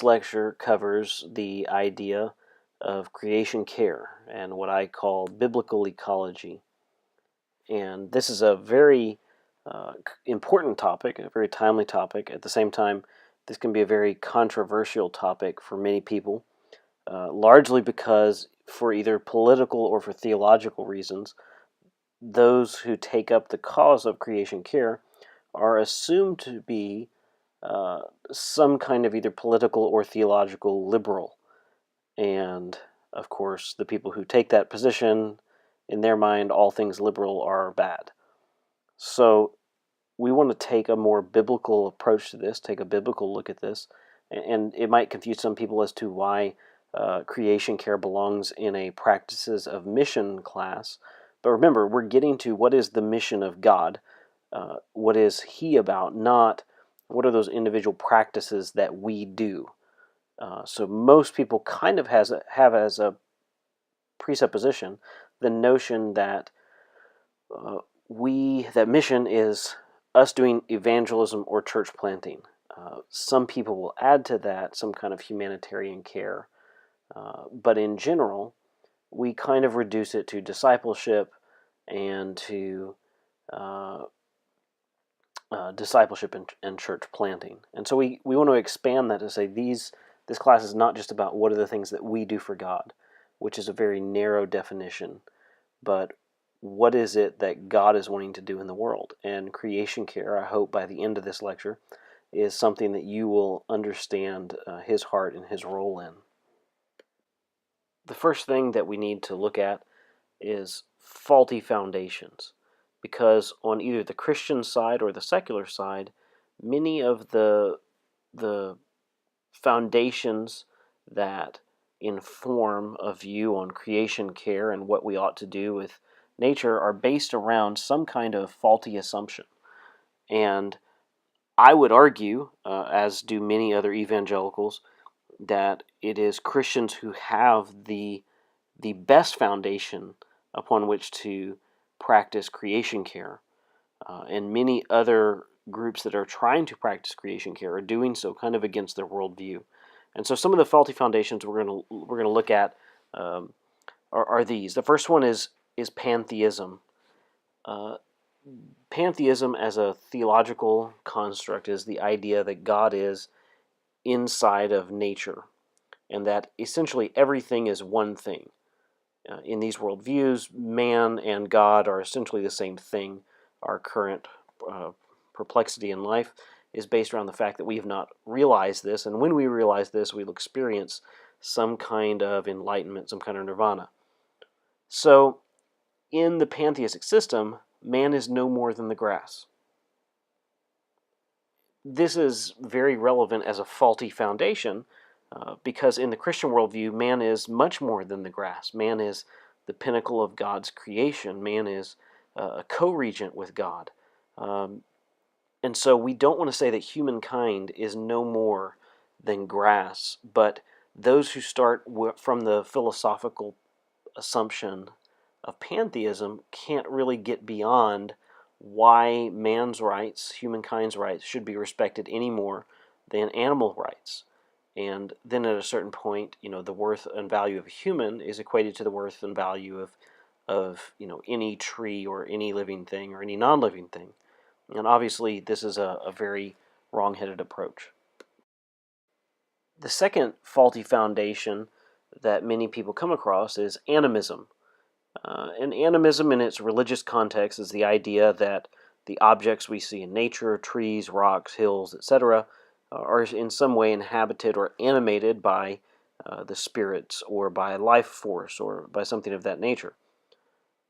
lecture covers the idea of creation care and what I call biblical ecology. And this is a very important topic, a very timely topic. At the same time, this can be a very controversial topic for many people, largely because for either political or for theological reasons, those who take up the cause of creation care are assumed to be some kind of either political or theological liberal. And of course, the people who take that position, in their mind, all things liberal are bad. So we want to take a more biblical approach to this, take a biblical look at this, and it might confuse some people as to why creation care belongs in a practices of mission class. But remember, we're getting to what is the mission of God, what is He about, not what are those individual practices that we do. So most people kind of have as a presupposition the notion that that mission is us doing evangelism or church planting. Some people will add to that some kind of humanitarian care, but in general, we kind of reduce it to discipleship and to discipleship and church planting. And so we want to expand that to say this class is not just about what are the things that we do for God, which is a very narrow definition, but what is it that God is wanting to do in the world? And creation care, I hope by the end of this lecture, is something that you will understand His heart and His role in. The first thing that we need to look at is faulty foundations, because on either the Christian side or the secular side, many of the foundations that inform a view on creation care and what we ought to do with nature are based around some kind of faulty assumption. And I would argue, as do many other evangelicals, that it is Christians who have the best foundation upon which to practice creation care. And many other groups that are trying to practice creation care are doing so kind of against their worldview. And so some of the faulty foundations we're going to look at are these. The first one is pantheism. Pantheism as a theological construct is the idea that God is inside of nature, and that essentially everything is one thing. In these worldviews, man and God are essentially the same thing. Our current perplexity in life is based around the fact that we have not realized this, and when we realize this, we'll experience some kind of enlightenment, some kind of nirvana. So, in the pantheistic system, man is no more than the grass. This is very relevant as a faulty foundation, because in the Christian worldview, man is much more than the grass. Man is the pinnacle of God's creation. Man is a co-regent with God. And so we don't want to say that humankind is no more than grass, but those who start from the philosophical assumption of pantheism can't really get beyond why man's rights, humankind's rights, should be respected any more than animal rights. And then at a certain point, the worth and value of a human is equated to the worth and value of any tree or any living thing or any non-living thing. And obviously, this is a very wrong-headed approach. The second faulty foundation that many people come across is animism. And animism in its religious context is the idea that the objects we see in nature, trees, rocks, hills, etc., are in some way inhabited or animated by the spirits or by life force or by something of that nature.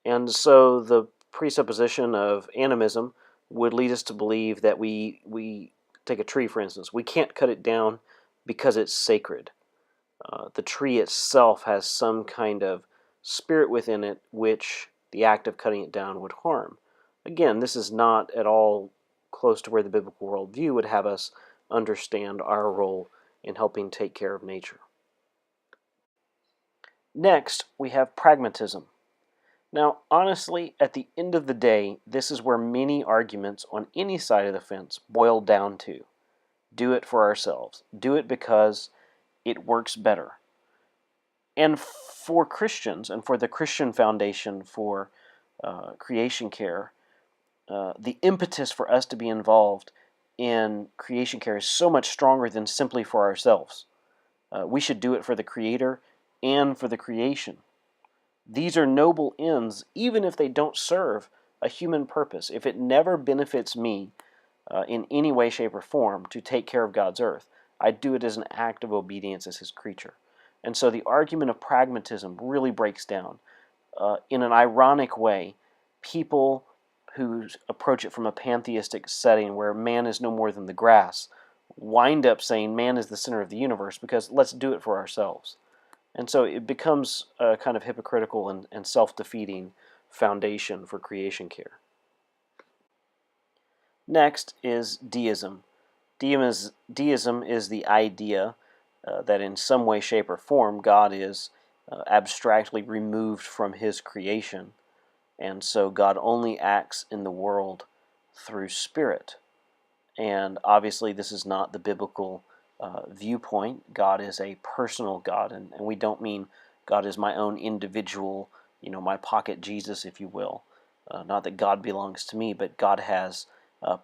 And so the presupposition of animism would lead us to believe that we take a tree, for instance. We can't cut it down because it's sacred. The tree itself has some kind of spirit within it which the act of cutting it down would harm. Again, this is not at all close to where the biblical worldview would have us understand our role in helping take care of nature. Next, we have pragmatism. Now, honestly, at the end of the day, this is where many arguments on any side of the fence boil down to. Do it for ourselves. Do it because it works better. And for Christians and for the Christian Foundation for creation care, the impetus for us to be involved in creation care is so much stronger than simply for ourselves. We should do it for the Creator and for the creation. These are noble ends, even if they don't serve a human purpose. If it never benefits me in any way, shape, or form to take care of God's earth, I do it as an act of obedience as His creature. And so the argument of pragmatism really breaks down. In an ironic way, people who approach it from a pantheistic setting where man is no more than the grass wind up saying man is the center of the universe because let's do it for ourselves. And so it becomes a kind of hypocritical and self-defeating foundation for creation care. Next is deism. Deism is the idea that in some way, shape, or form God is abstractly removed from His creation, and so God only acts in the world through spirit. And obviously this is not the biblical viewpoint. God is a personal God, and we don't mean God is my own individual, my pocket Jesus, if you will. Not that God belongs to me, but God has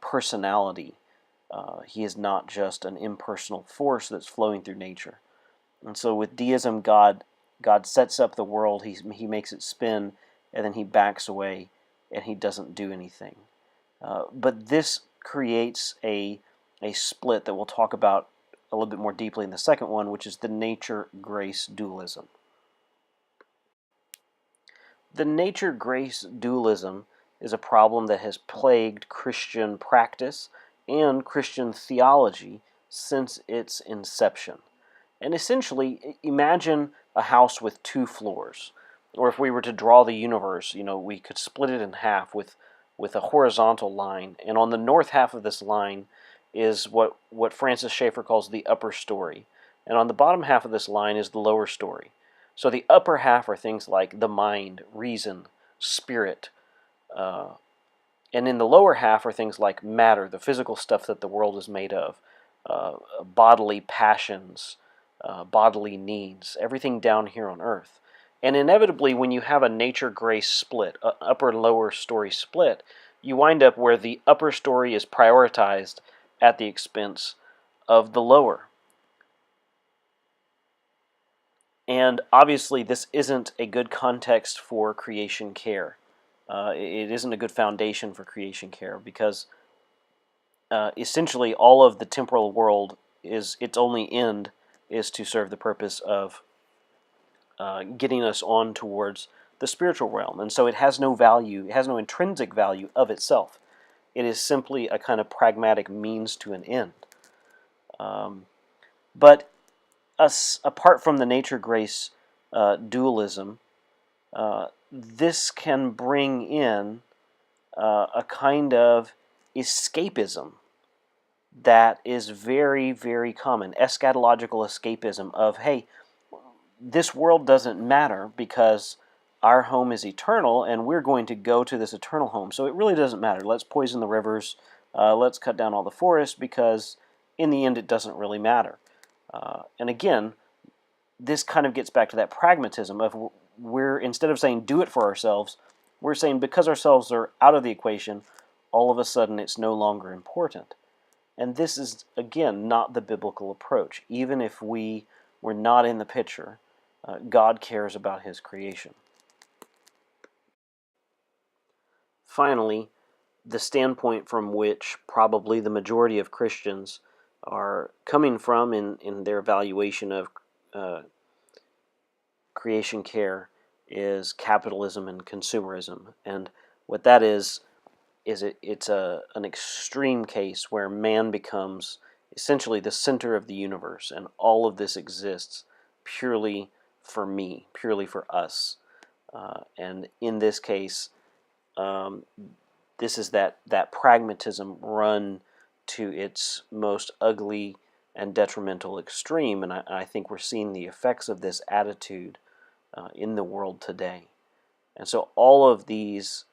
personality. He is not just an impersonal force that's flowing through nature. And so with deism, God sets up the world, he makes it spin, and then He backs away, and He doesn't do anything. But this creates a split that we'll talk about a little bit more deeply in the second one, which is the nature-grace dualism. The nature-grace dualism is a problem that has plagued Christian practice and Christian theology since its inception. And essentially, imagine a house with two floors. Or if we were to draw the universe, we could split it in half with a horizontal line. And on the north half of this line is what Francis Schaeffer calls the upper story. And on the bottom half of this line is the lower story. So the upper half are things like the mind, reason, spirit. And in the lower half are things like matter, the physical stuff that the world is made of, bodily passions, bodily needs, everything down here on earth. And inevitably, when you have a nature-grace split, an upper and lower story split, you wind up where the upper story is prioritized at the expense of the lower. And obviously, this isn't a good context for creation care. It isn't a good foundation for creation care because essentially all of the temporal world its only end is to serve the purpose of getting us on towards the spiritual realm. And so it has no value, it has no intrinsic value of itself. It is simply a kind of pragmatic means to an end. But apart from the nature-grace dualism, this can bring in a kind of escapism that is very, very common. Eschatological escapism of, hey, this world doesn't matter because our home is eternal and we're going to go to this eternal home. So it really doesn't matter. Let's poison the rivers. Let's cut down all the forests because in the end it doesn't really matter. And again, this kind of gets back to that pragmatism of we're, instead of saying do it for ourselves, we're saying because ourselves are out of the equation, all of a sudden it's no longer important. And this is, again, not the biblical approach. Even if we were not in the picture, God cares about His creation. Finally, the standpoint from which probably the majority of Christians are coming from in their evaluation of creation care is capitalism and consumerism. And what that is it's an extreme case where man becomes essentially the center of the universe, and all of this exists purely for me, purely for us. And in this case, this is that pragmatism run to its most ugly and detrimental extreme, and I think we're seeing the effects of this attitude in the world today. And so all of these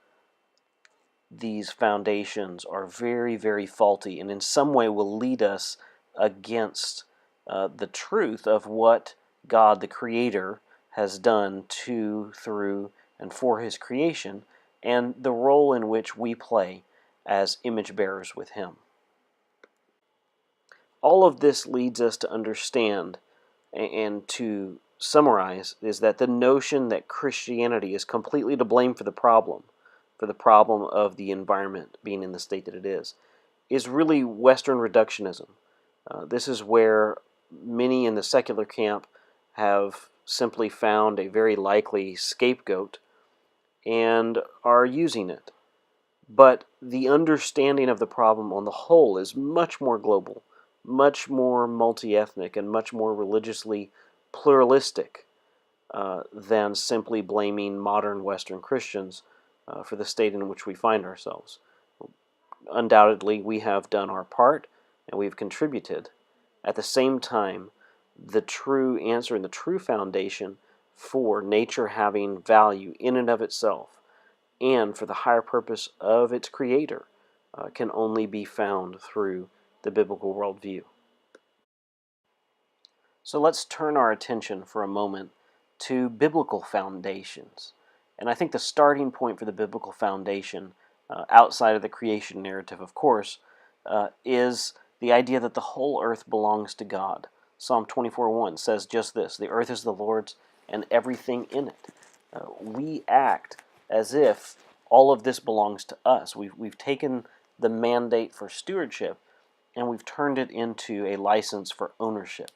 foundations are very, very faulty and in some way will lead us against the truth of what God, the Creator, has done to, through, and for His creation, and the role in which we play as image bearers with Him. All of this leads us to understand and to summarize is that the notion that Christianity is completely to blame for the problem of the environment being in the state that it is really Western reductionism. This is where many in the secular camp have simply found a very likely scapegoat and are using it. But the understanding of the problem on the whole is much more global, much more multi-ethnic, and much more religiously pluralistic than simply blaming modern Western Christians for the state in which we find ourselves. Undoubtedly, we have done our part and we've contributed. At the same time, the true answer and the true foundation for nature having value in and of itself and for the higher purpose of its creator can only be found through the biblical worldview. So let's turn our attention for a moment to biblical foundations. And I think the starting point for the biblical foundation, outside of the creation narrative, of course, is the idea that the whole earth belongs to God. Psalm 24:1 says just this: "The earth is the Lord's and everything in it." We act as if all of this belongs to us. We've taken the mandate for stewardship and we've turned it into a license for ownership.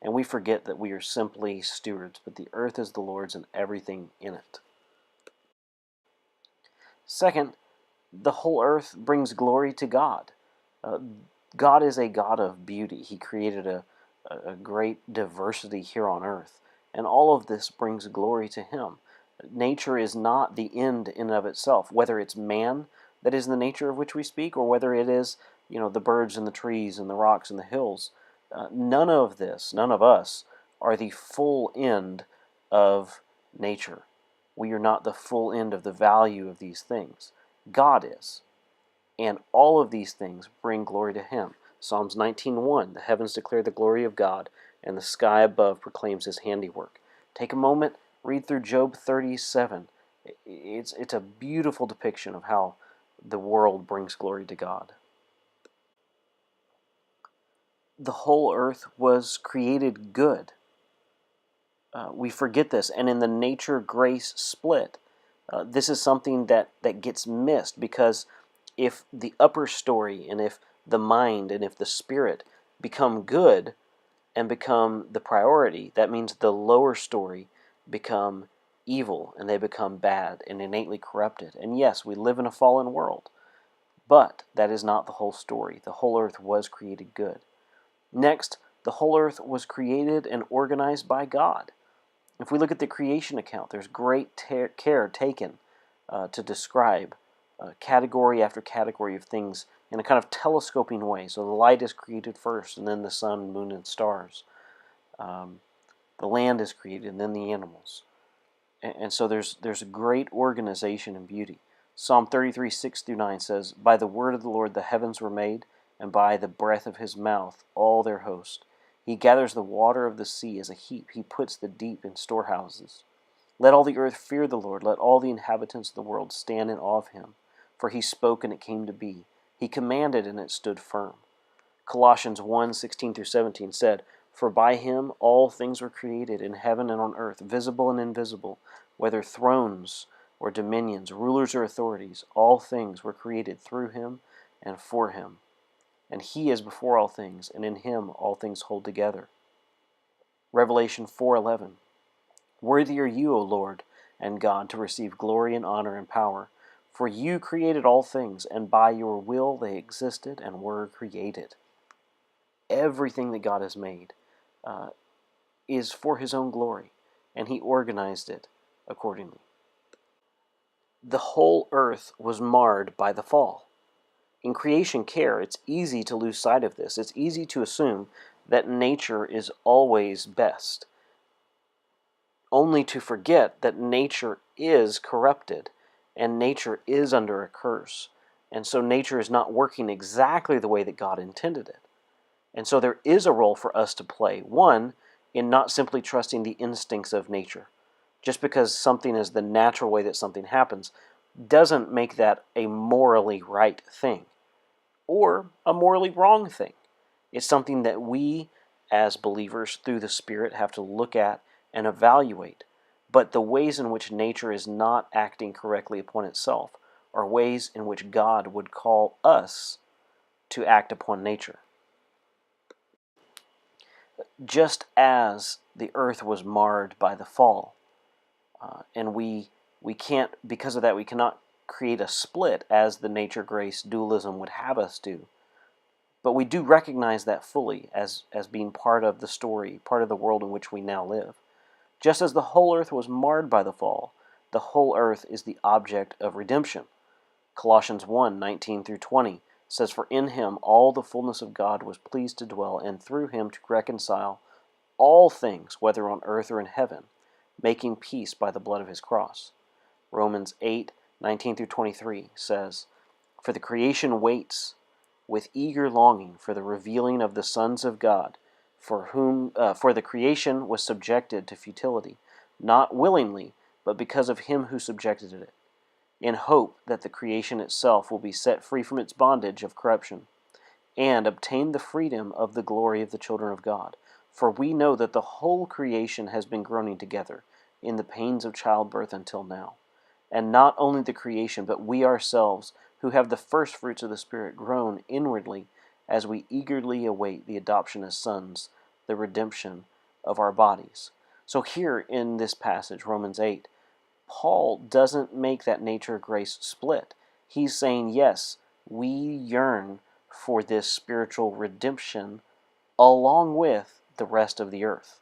And we forget that we are simply stewards, but the earth is the Lord's and everything in it. Second, the whole earth brings glory to God. Uh, God is a God of beauty. He created a great diversity here on earth, and all of this brings glory to Him. Nature is not the end in and of itself, whether it's man that is the nature of which we speak, or whether it is, the birds and the trees and the rocks and the hills. None of this, none of us, are the full end of nature. We are not the full end of the value of these things. God is. And all of these things bring glory to Him. Psalms 19:1, "The heavens declare the glory of God, and the sky above proclaims His handiwork." Take a moment, read through Job 37. It's a beautiful depiction of how the world brings glory to God. The whole earth was created good. We forget this, and in the nature-grace split, this is something that gets missed, because if the upper story and if the mind and if the spirit become good and become the priority, that means the lower story become evil and they become bad and innately corrupted. And yes, we live in a fallen world, but that is not the whole story. The whole earth was created good. Next, the whole earth was created and organized by God. If we look at the creation account, there's great care taken to describe category after category of things in a kind of telescoping way. So the light is created first, and then the sun, moon, and stars. The land is created, and then the animals. And so there's a great organization and beauty. Psalm 33:6-9 says, "By the word of the Lord the heavens were made, and by the breath of His mouth all their host. He gathers the water of the sea as a heap. He puts the deep in storehouses. Let all the earth fear the Lord. Let all the inhabitants of the world stand in awe of Him. For He spoke and it came to be. He commanded and it stood firm." Colossians 1:16-17 said, "For by Him all things were created in heaven and on earth, visible and invisible, whether thrones or dominions, rulers or authorities. All things were created through Him and for Him. And He is before all things, and in Him all things hold together." Revelation 4:11, "Worthy are you, O Lord and God, to receive glory and honor and power. For you created all things, and by your will they existed and were created." Everything that God has made is for His own glory, and He organized it accordingly. The whole earth was marred by the fall. In creation care, it's easy to lose sight of this. It's easy to assume that nature is always best, only to forget that nature is corrupted and nature is under a curse. And so nature is not working exactly the way that God intended it. And so there is a role for us to play. One, in not simply trusting the instincts of nature. Just because something is the natural way that something happens doesn't make that a morally right thing or a morally wrong thing. It's something that we, as believers, through the Spirit, have to look at and evaluate. But the ways in which nature is not acting correctly upon itself are ways in which God would call us to act upon nature. Just as the earth was marred by the fall, and we can't, because of that, we cannot create a split as the nature grace dualism would have us do. But we do recognize that fully as being part of the story, part of the world in which we now live. Just as the whole earth was marred by the fall, the whole earth is the object of redemption. Colossians 1:19 through 20 says, "For in him all the fullness of God was pleased to dwell, and through him to reconcile all things, whether on earth or in heaven, making peace by the blood of his cross." Romans 8:19 through 23 says, "For the creation waits with eager longing for the revealing of the sons of God, for the creation was subjected to futility, not willingly, but because of him who subjected it, in hope that the creation itself will be set free from its bondage of corruption, and obtain the freedom of the glory of the children of God. For we know that the whole creation has been groaning together in the pains of childbirth until now. And not only the creation, but we ourselves, who have the first fruits of the Spirit, groan inwardly as we eagerly await the adoption as sons, the redemption of our bodies." So here in this passage, Romans 8, Paul doesn't make that nature grace split. He's saying, yes, we yearn for this spiritual redemption along with the rest of the earth.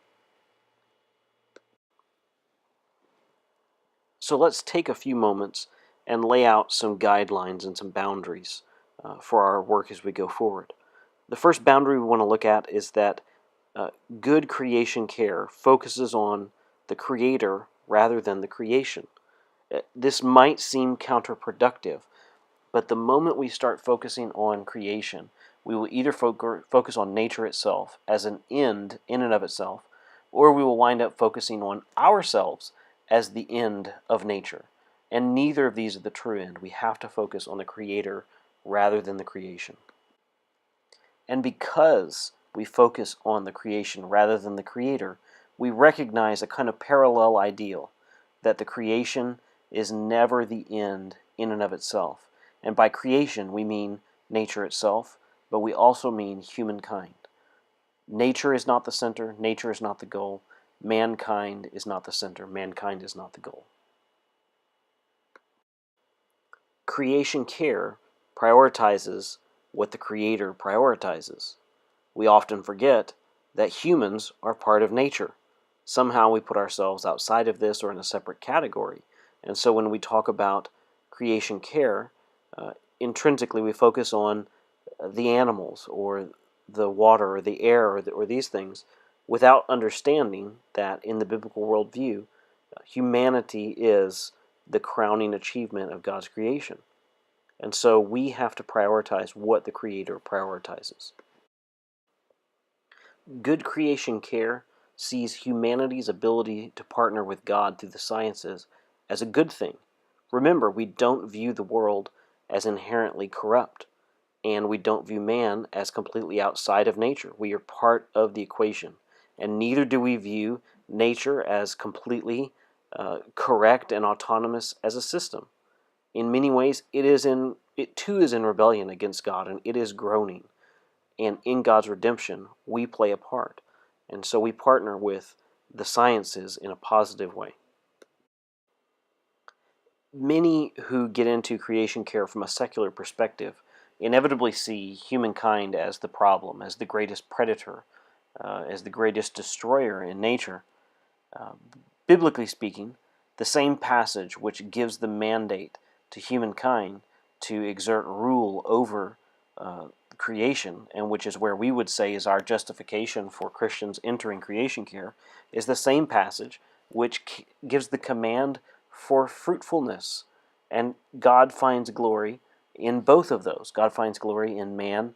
So let's take a few moments and lay out some guidelines and some boundaries for our work as we go forward. The first boundary we want to look at is that good creation care focuses on the Creator rather than the creation. This might seem counterproductive, but the moment we start focusing on creation, we will either focus on nature itself as an end in and of itself, or we will wind up focusing on ourselves as the end of nature. And neither of these are the true end. We have to focus on the Creator rather than the creation. And because we focus on the creation rather than the Creator, we recognize a kind of parallel ideal that the creation is never the end in and of itself. And by creation, we mean nature itself, but we also mean humankind. Nature is not the center, nature is not the goal, mankind is not the center, mankind is not the goal. Creation care prioritizes what the Creator prioritizes. We often forget that humans are part of nature. Somehow we put ourselves outside of this or in a separate category. And so when we talk about creation care, intrinsically we focus on the animals or the water or the air or these things without understanding that in the biblical worldview, humanity is the crowning achievement of God's creation. And so we have to prioritize what the Creator prioritizes. Good creation care sees humanity's ability to partner with God through the sciences as a good thing. Remember, we don't view the world as inherently corrupt, and we don't view man as completely outside of nature. We are part of the equation, and neither do we view nature as completely correct and autonomous as a system. In many ways, it too is in rebellion against God, and it is groaning. And in God's redemption, we play a part. And so we partner with the sciences in a positive way. Many who get into creation care from a secular perspective inevitably see humankind as the problem, as the greatest predator, as the greatest destroyer in nature. Uh, Biblically speaking, the same passage which gives the mandate to humankind to exert rule over creation, and which is where we would say is our justification for Christians entering creation care, is the same passage which gives the command for fruitfulness. And God finds glory in both of those. God finds glory in man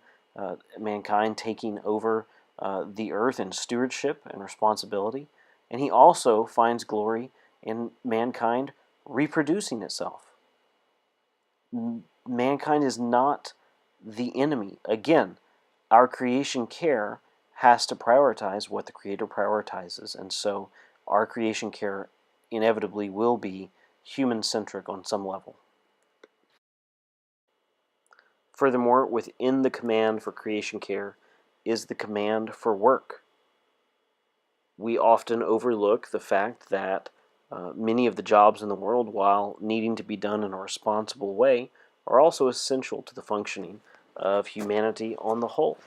mankind taking over the earth in stewardship and responsibility. And he also finds glory in mankind reproducing itself. Mankind is not the enemy. Again, our creation care has to prioritize what the Creator prioritizes, and so our creation care inevitably will be human-centric on some level. Furthermore, within the command for creation care is the command for work. We often overlook the fact that many of the jobs in the world, while needing to be done in a responsible way, are also essential to the functioning of humanity on the whole.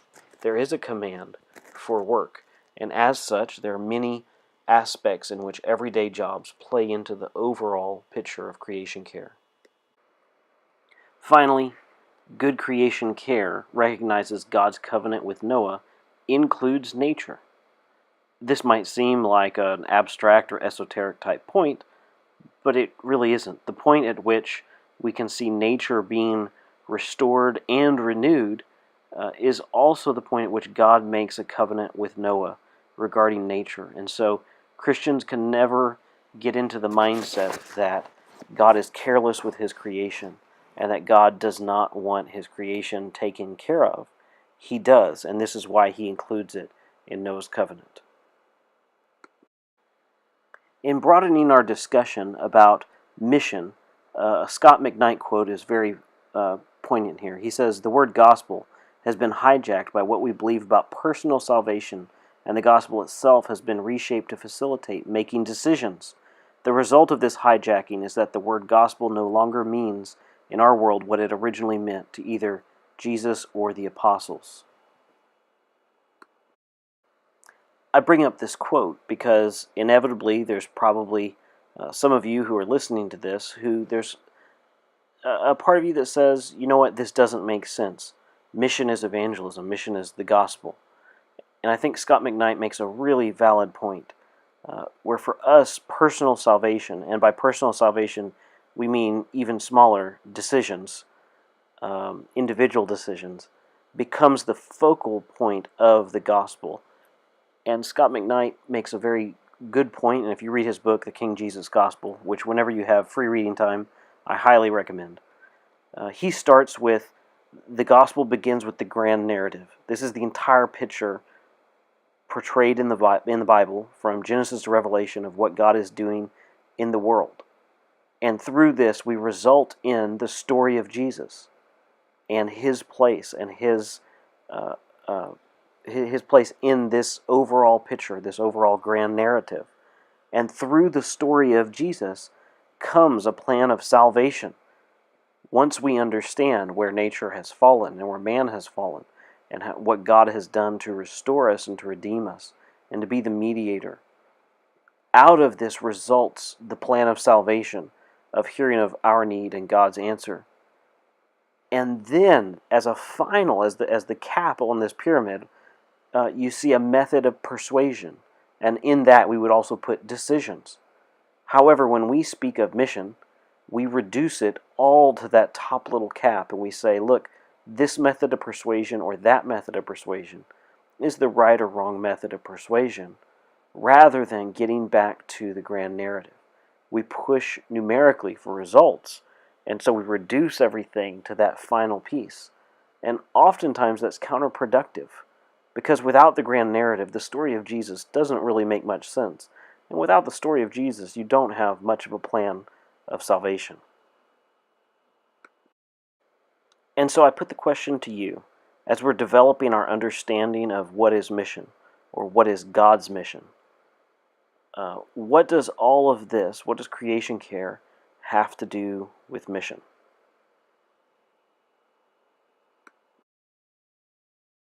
There is a command for work, and as such, there are many aspects in which everyday jobs play into the overall picture of creation care. Finally, good creation care recognizes God's covenant with Noah includes nature. This might seem like an abstract or esoteric type point, but it really isn't. The point at which we can see nature being restored and renewed is also the point at which God makes a covenant with Noah regarding nature. And so Christians can never get into the mindset that God is careless with his creation and that God does not want his creation taken care of. He does, and this is why he includes it in Noah's covenant. In broadening our discussion about mission, a Scott McKnight quote is very poignant here. He says, "The word gospel has been hijacked by what we believe about personal salvation, and the gospel itself has been reshaped to facilitate making decisions. The result of this hijacking is that the word gospel no longer means in our world what it originally meant to either Jesus or the apostles." I bring up this quote because inevitably there's probably some of you who are listening to this who there's a part of you that says, you know what, this doesn't make sense. Mission is evangelism. Mission is the gospel. And I think Scott McKnight makes a really valid point, where for us, personal salvation, and by personal salvation, we mean even smaller decisions, individual decisions, becomes the focal point of the gospel. And Scott McKnight makes a very good point, and if you read his book, The King Jesus Gospel, which whenever you have free reading time, I highly recommend. He starts with, the gospel begins with the grand narrative. This is the entire picture portrayed in the Bible, from Genesis to Revelation, of what God is doing in the world. And through this, we result in the story of Jesus and his place and his place in this overall picture, this overall grand narrative. And through the story of Jesus comes a plan of salvation. Once we understand where nature has fallen and where man has fallen, and what God has done to restore us and to redeem us, and to be the mediator, out of this results the plan of salvation, of hearing of our need and God's answer. And then, as a final, as the cap on this pyramid, you see a method of persuasion, and in that we would also put decisions. However, when we speak of mission, we reduce it all to that top little cap, and we say, look, this method of persuasion or that method of persuasion is the right or wrong method of persuasion, rather than getting back to the grand narrative. We push numerically for results, and so we reduce everything to that final piece. And oftentimes that's counterproductive, because without the grand narrative, the story of Jesus doesn't really make much sense. And without the story of Jesus, you don't have much of a plan of salvation. And so I put the question to you, as we're developing our understanding of what is mission, or what is God's mission. What does all of this, what does creation care have to do with mission?